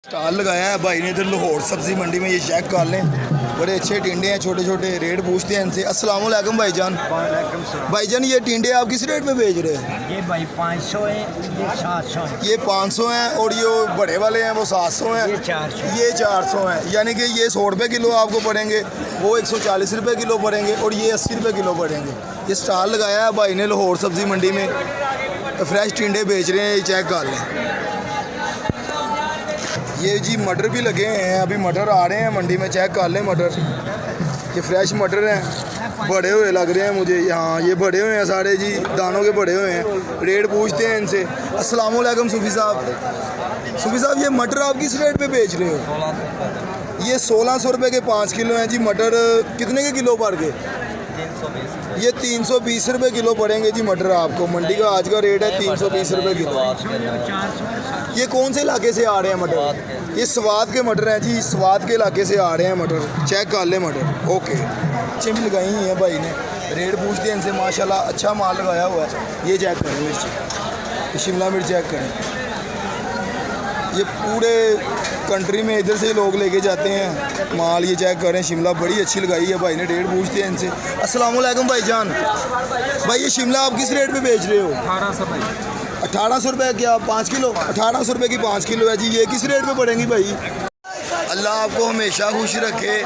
Stall लगाया है भाई ने इधर लाहौर सब्जी मंडी में। ये चेक कर लें, बड़े अच्छे टिंडे हैं, छोटे छोटे। रेट पूछते हैं इनसे। अस्सलाम वालेकुम भाईजान। भाईजान ये टिंडे आप किस रेट में बेच रहे हैं? ये भाई 500 है, ये 700 है। ये 500 हैं और ये बड़े वाले हैं वो 700 हैं। ये 400। ये 400 हैं, यानी कि ये 100 रुपये किलो आपको पड़ेंगे, वो 140 रुपये किलो पड़ेंगे और ये 80 रुपये किलो पड़ेंगे। ये स्टॉल लगाया है भाई ने लाहौर सब्जी मंडी में, फ्रेश टिंडे बेच रहे हैं। ये चेक कर लें। ये जी मटर भी लगे हैं, अभी मटर आ रहे हैं मंडी में। चेक कर लें मटर, ये फ्रेश मटर हैं, बड़े हुए लग रहे हैं मुझे। यहाँ ये बड़े हुए हैं सारे जी, दानों के बड़े हुए हैं। रेट पूछते हैं इनसे। अस्सलाम वालेकुम सूफी साहब। सूफी साहब ये मटर आप किस रेट पे बेच रहे हो? ये 1600 रुपये के 5 किलो हैं जी मटर। कितने के किलो पड़ गए? ये 320 रुपये किलो पड़ेंगे जी मटर आपको। मंडी का आज का रेट है 320 रुपये किलो। ये कौन से इलाके से आ रहे हैं मटर? ये स्वाद के मटर हैं जी, स्वाद के इलाके से आ रहे हैं मटर। चेक कर ले मटर। ओके, चिम लगाई हुई है भाई ने। रेट पूछते हैं इनसे। माशाल्लाह अच्छा माल लगाया हुआ है। ये चेक करें मिर्च, शिमला मिर्च चेक करें। ये पूरे कंट्री में इधर से लोग लेके जाते हैं माल। ये चेक करें, शिमला बड़ी अच्छी लगाई है भाई ने। रेट पूछते हैं इनसे। अस्सलाम वालेकुम भाईजान। भाई ये शिमला आप किस रेट पे बेच रहे हो? 1800 भाई। 1800 रुपये क्या 5 किलो? 1800 रुपये की 5 किलो है जी। ये किस रेट पे पड़ेंगी भाई? अल्लाह आपको हमेशा खुश रखे।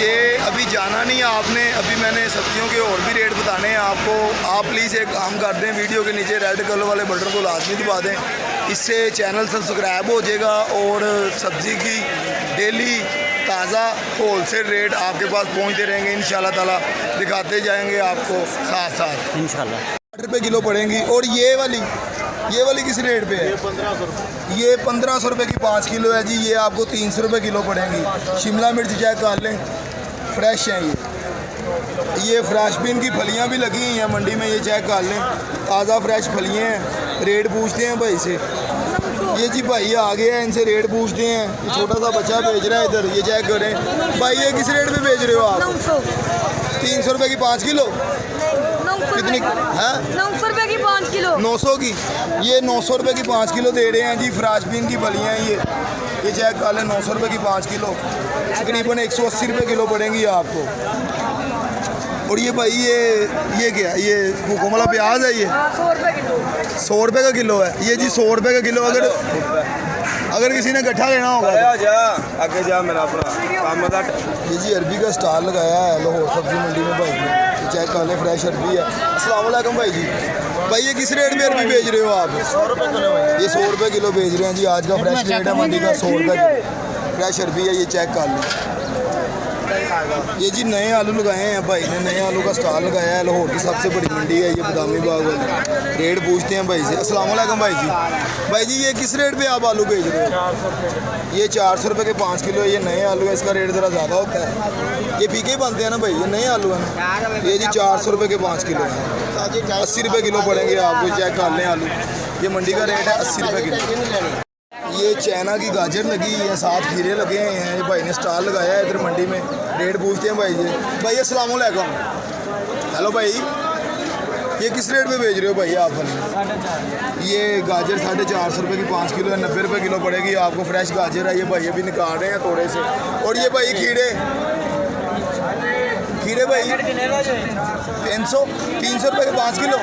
ये अभी जाना नहीं है आपने, अभी मैंने सब्जियों के और भी रेट बताने हैं आपको। आप प्लीज़ एक काम कर दें, वीडियो के नीचे रेड कलर वाले बटन को लाजमी दबा दें, इससे चैनल सब्सक्राइब हो जाएगा और सब्ज़ी की डेली ताज़ा होलसेल रेट आपके पास पहुंचते रहेंगे। इंशाल्लाह ताला दिखाते जाएंगे आपको साथ साथ इंशाल्लाह। 8 रुपये किलो पड़ेंगी। और ये वाली किस रेट पे है? ये 1500 रुपये। ये 1500 रुपये की 5 किलो है जी। ये आपको 300 रुपये किलो पड़ेंगी। शिमला मिर्च चेक कर लें, फ्रेश हैं ये फ्रेश बीन की फलियां भी लगी हुई हैं मंडी में। ये चेक कर लें, ताज़ा फ्रेश फलियां हैं। रेट पूछते हैं भाई से। ये जी भाई आ गया है, इनसे रेट पूछते हैं। ये छोटा सा बच्चा बेच रहा है इधर। ये चेक करें भाई, ये किस रेट पे बेच रहे हो आप? 300 रुपये की 5 किलो। कितनी है? 900 रुपये की 5 किलो। 900 की। ये 900 रुपये की 5 किलो दे रहे हैं जी। फ्रेश बीन की फलियाँ हैं ये चेक कर लें। 900 रुपये की 5 किलो, तकरीबन 180 रुपये किलो पड़ेंगी आपको। और ये भाई ये क्या है? ये कोमला प्याज है। ये 100 रुपये किलो। 100 रुपये का किलो है ये जी। 100 रुपये का किलो। अगर किसी ने गट्ठा लेना होगा आगे जा मेरा अपना। ये जी अरबी का स्टॉल लगाया है लाहौर सब्जी मंडी में भाई ने। चेक कर लें, फ्रेश अरबी है। अस्सलाम वालेकुम भाई जी। भाई ये किस रेट में अरबी बेच रहे हो आप? 100 रुपये किलो है। ये 100 रुपये किलो बेच रहे हैं जी। आज का फ्रेश रेट है मंडी का 100 रुपये किलो। फ्रेश अरबी है। ये चेक कर लें। ये जी नए आलू लगाए हैं भाई ने, नए आलू का स्टॉल लगाया है। लाहौर की सबसे बड़ी मंडी है ये, बदामी बाग वाली। रेट पूछते हैं भाई से। अस्सलाम वालेकुम भाई जी। भाई जी ये किस रेट पे आप आलू बेच रहे हो? ये 400 रुपये के 5 किलो। ये नए आलू है, इसका रेट ज़रा ज़्यादा होता है। ये फीके बनते हैं ना भाई, ये नए आलू हैं। ये जी 400 रुपये के 5 किलो है। 80 रुपये किलो पड़ेंगे आपको। चेक कर लें आलू। ये मंडी का रेट है 80 रुपये किलो। ये चाइना की गाजर लगी है, 7 खीरे लगे हैं। ये भाई ने स्टॉल लगाया है इधर मंडी में। रेट पूछते हैं भाई जी। भाई अस्सलाम वालेकुम। हेलो भाई, ये किस रेट पे बेच रहे हो भाई आप? ये गाजर 450 रुपये की 5 किलो है। 90 रुपये किलो पड़ेगी आपको। फ्रेश गाजर है ये भाई अभी निकाल रहे हैं थोड़े से। और ये भाई खीरे भाई 300 रुपये के 5 किलो।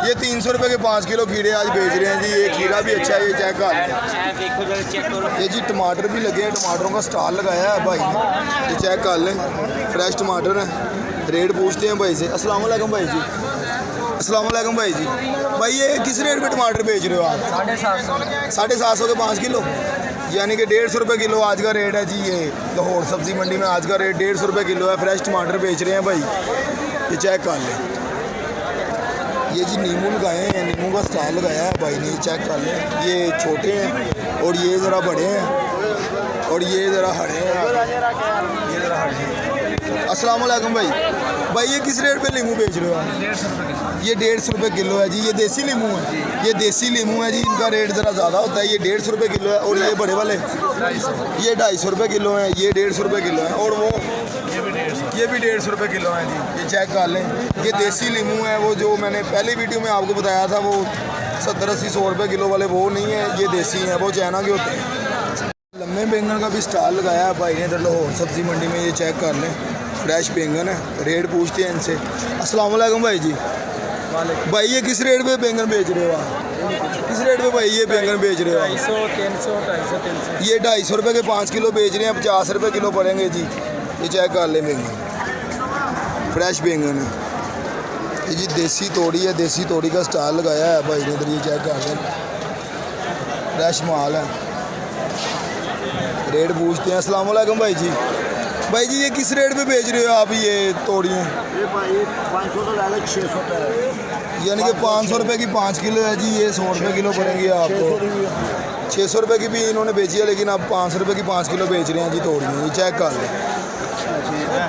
ये 300 रुपये के 5 किलो खीरे आज बेच रहे हैं जी। ये खीरा भी अच्छा है। ये चेक कर। ये जी टमाटर भी लगे हैं, टमाटरों का स्टॉल लगाया है भाई ने। ये चेक कर लें, फ्रेश टमाटर हैं। रेट पूछते हैं भाई से। अस्सलाम वालेकुम भाई जी। अस्सलाम वालेकुम भाई जी। भाई ये किस रेट पे टमाटर बेच रहे हो आप? 750। 750 के 5 किलो, यानी कि 150 रुपये किलो आज का रेट है जी। ये लाहौर सब्जी मंडी में आज का रेट 150 रुपये किलो है। फ्रेश टमाटर बेच रहे हैं भाई। ये चेक कर लें। ये जी नींबू लगाए हैं, नींबू का स्टॉल लगाया है भाई ने। चेक कर लें, ये छोटे हैं और ये ज़रा बड़े हैं और ये ज़रा हरे हैं। ये ज़रा हरे हैं। अस्सलाम वालेकुम भाई। भाई ये किस रेट पे नींबू बेच रहे हो आप? 150 रुपये। ये 150 रुपये किलो है जी। ये देसी नींबू है। ये देसी नींबू है जी, इनका रेट ज़रा ज़्यादा होता है। ये 150 रुपये किलो है। और ये बड़े वाले ये 250 रुपये किलो हैं। ये 150 रुपये किलो है। और वो ये भी 150 रुपये किलो है जी। ये चेक कर लें, ये देसी नींबू है। वो जो मैंने पहली वीडियो में आपको बताया था वो 70-80-100 रुपये किलो वाले वो नहीं है, ये देसी हैं, वो चाइना के होते हैं। भरवे बैंगन का भी स्टॉल लगाया है भाई ने इधर लाहौर सब्जी मंडी में। ये चेक कर लें, फ्रेश बैंगन है। रेट पूछते हैं इनसे। अस्सलाम वालेकुम भाई जी। भाई ये किस रेट पे बैंगन बेच रहे हो आप? किस रेट पे भाई ये बैंगन बेच रहे हो आप? 250 300 250 300 ये 250 रुपये के 5 किलो बेच रहे हैं, 50 रुपये किलो पड़ेंगे जी। ये चेक कर लें बैंगन, फ्रेश बैंगन है। ये जी देसी तोड़ी है, देसी तोड़ी का स्टॉल लगाया है भाई ने इधर। ये चेक कर लें, फ्रेश माल है। रेट पूछते हैं। अस्सलाम वालेकुम भाई जी। भाई जी ये किस रेट पे बेच रहे हो आप ये तोड़ियाँ? ये भाई 500 तो डाले 600 रुपये, यानी कि 500 रुपये की 5 किलो है जी। ये 100 रुपये किलो पड़ेंगी आपको। 600 रुपये की भी इन्होंने बेची है, लेकिन आप 500 रुपये की 5 किलो बेच रहे हैं जी तोड़ियाँ। ये चेक कर लें।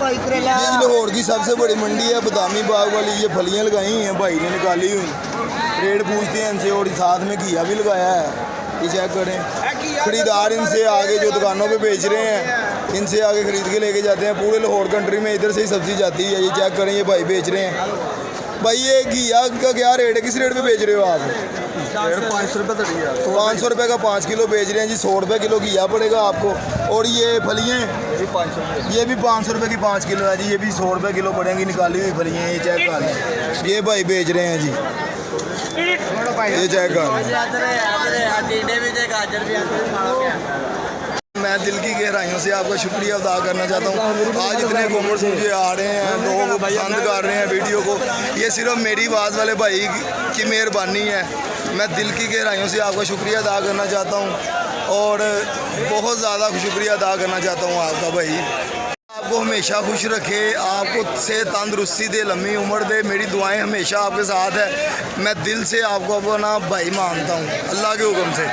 ये लाहौर की सबसे बड़ी मंडी है बदामी बाग वाली। ये फलियाँ लगाई हैं भाई ने, निकाली हुई। रेट पूछते हैं इनसे। और साथ में घिया भी लगाया है। ये चेक करें। खरीदार इनसे आगे जो दुकानों पे बेच रहे हैं, इनसे आगे खरीद के लेके जाते हैं। पूरे लाहौर कंट्री में इधर से ही सब्जी जाती है। ये चेक करें, ये भाई बेच रहे हैं। भाई ये घिया का क्या रेट है? किस रेट पे बेच रहे हो आप? 500 रुपये तो दिया। 500 रुपये का 5 किलो बेच रहे हैं जी। 100 रुपये किलो घिया पड़ेगा आपको। और ये फलियाँ ये 500 रुपये। ये भी 500 रुपये की 5 किलो है जी। ये भी 100 रुपये किलो पड़ेंगी, निकाली हुई फलियाँ। ये चेक कर लें, ये भाई बेच रहे हैं जी। ये चेक कर लें। मैं दिल की गहराइयों से आपका शुक्रिया अदा करना चाहता हूँ। आज इतने कमेंट्स मुझे आ रहे हैं, लोग पसंद कर रहे हैं वीडियो को। ये सिर्फ मेरी आवाज़ वाले भाई की मेहरबानी है। मैं दिल की गहराइयों से आपका शुक्रिया अदा करना चाहता हूँ और बहुत ज़्यादा शुक्रिया अदा करना चाहता हूँ आपका। भाई आपको हमेशा खुश रखे, आपको से तंदरुस्ती दे, लंबी उम्र दे। मेरी दुआएं हमेशा आपके साथ है। मैं दिल से आपको अपना भाई मानता हूँ, अल्लाह के हुक्म से।